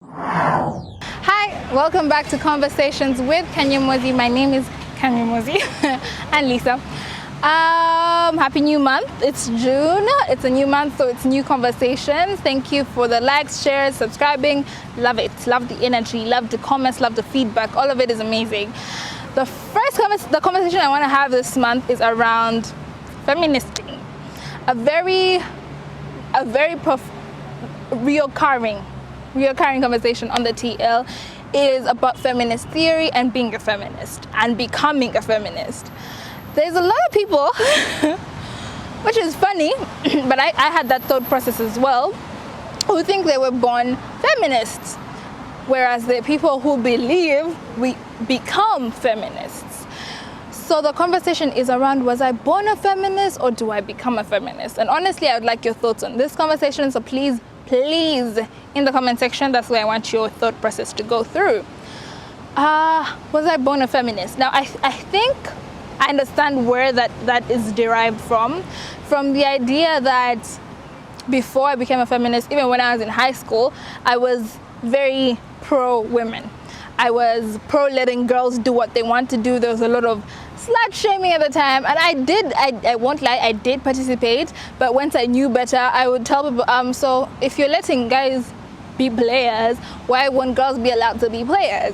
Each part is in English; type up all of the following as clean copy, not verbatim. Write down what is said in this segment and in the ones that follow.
Hi, welcome back to Conversations with Kanyamozi. My name is Kanyamozi and Lisa. Happy new month. It's June. It's a new month, so it's new conversations. Thank you for the likes, shares, subscribing. Love it. Love the energy. Love the comments. Love the feedback. All of it is amazing. The conversation I want to have this month is around feministing. A very reoccurring conversation on the TL is about feminist theory and being a feminist and becoming a feminist. There's a lot of people, which is funny, but I had that thought process as well, who think they were born feminists, whereas there are people who believe we become feminists. So the conversation is around, was I born a feminist or do I become a feminist? And honestly, I would like your thoughts on this conversation, so please, in the comment section, that's where I want your thought process to go through. Was I born a feminist? Now, I think I understand where that is derived from the idea that before I became a feminist, even when I was in high school, I was very pro-women. I was pro-letting girls do what they want to do. There was a lot of slut shaming at the time, and I won't lie, I did participate, but once I knew better, I would tell people, so if you're letting guys be players, why won't girls be allowed to be players?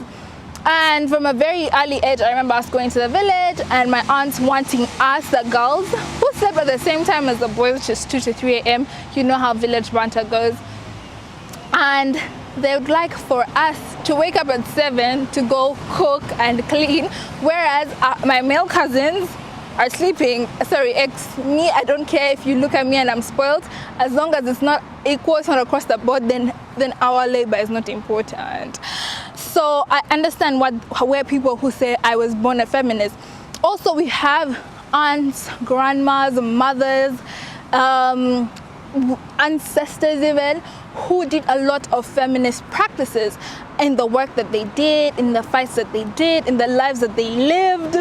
And from a very early age, I remember us going to the village and my aunts wanting us, the girls, who slept at the same time as the boys, which is 2 to 3 a.m. You know how village banter goes. And they would like for us to wake up at 7 to go cook and clean, whereas my male cousins are sleeping. Me, I don't care if you look at me and I'm spoiled. As long as it's not equal, it's not across the board, then our labor is not important. So I understand where people who say I was born a feminist. Also, we have aunts, grandmas, mothers, ancestors even, who did a lot of feminist practices in the work that they did, in the fights that they did, in the lives that they lived.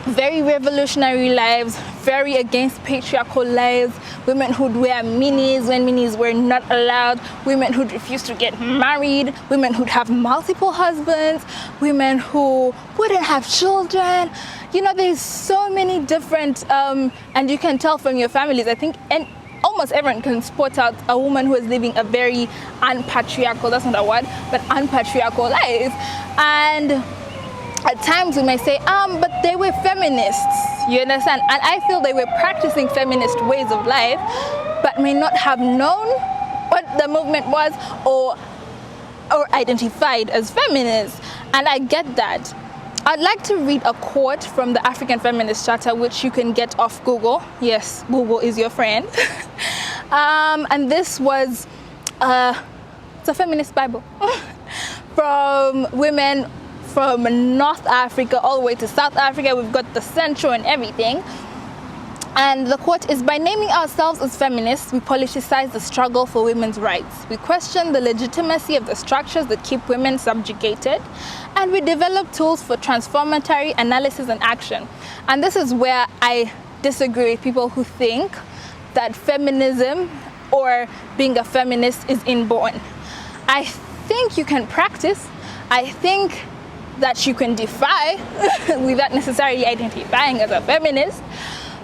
Very revolutionary lives, very against patriarchal lives. Women who'd wear minis when minis were not allowed. Women who'd refuse to get married. Women who'd have multiple husbands. Women who wouldn't have children. You know, there's so many different, and you can tell from your families, I think, and almost everyone can spot out a woman who is living a very unpatriarchal, that's not a word, but unpatriarchal life. And at times we may say, but they were feminists, you understand? And I feel they were practicing feminist ways of life, but may not have known what the movement was or identified as feminists. And I get that. I'd like to read a quote from the African Feminist Charter, which you can get off Google. Yes, Google is your friend. And this was, it's a feminist Bible from women from North Africa all the way to South Africa. We've got the Central and everything. And the quote is, by naming ourselves as feminists, we politicize the struggle for women's rights. We question the legitimacy of the structures that keep women subjugated. And we develop tools for transformatory analysis and action. And this is where I disagree with people who think that feminism or being a feminist is inborn. I think you can practice. I think that you can defy without necessarily identifying as a feminist.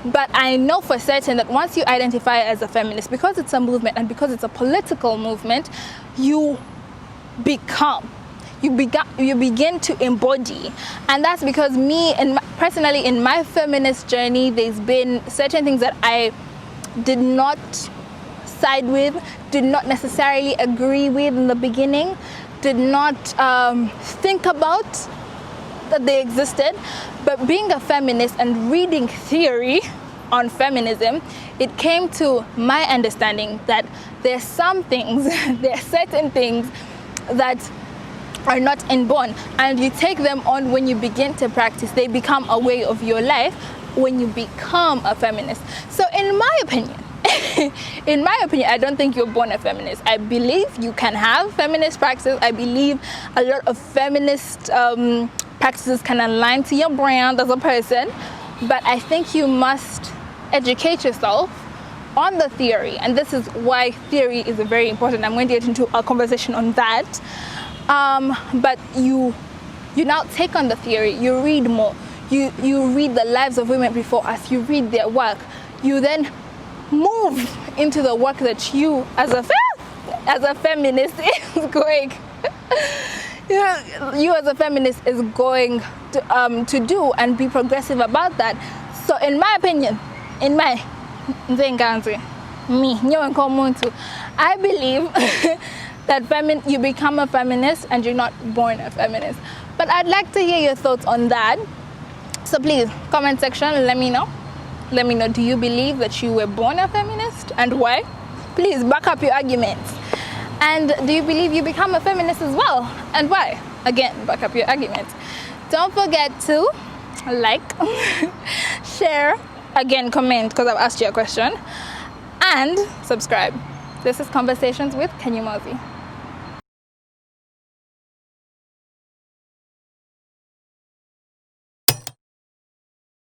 But I know for certain that once you identify as a feminist, because it's a movement and because it's a political movement, you begin to embody. And that's because personally in my feminist journey, there's been certain things that I did not side with, did not necessarily agree with in the beginning, did not think about that they existed. But being a feminist and reading theory on feminism, it came to my understanding that there's some things, there are certain things that are not inborn, and you take them on when you begin to practice. They become a way of your life when you become a feminist. So in my opinion, I don't think you're born a feminist. I believe you can have feminist practices. I believe a lot of feminist practices can align to your brand as a person, but I think you must educate yourself on the theory, and this is why theory is very important. I'm going to get into a conversation on that. But you now take on the theory, you read more, you read the lives of women before us, you read their work, you then move into the work that you as a feminist is going you as a feminist is going to do and be progressive about that. So in my opinion, I believe that you become a feminist and you're not born a feminist. But I'd like to hear your thoughts on that. So please, comment section, let me know. Let me know, do you believe that you were born a feminist and why? Please back up your arguments. And do you believe you become a feminist as well and why? Again, back up your arguments. Don't forget to like, share, again comment because I've asked you a question, and subscribe. This is Conversations with Kenyumozi.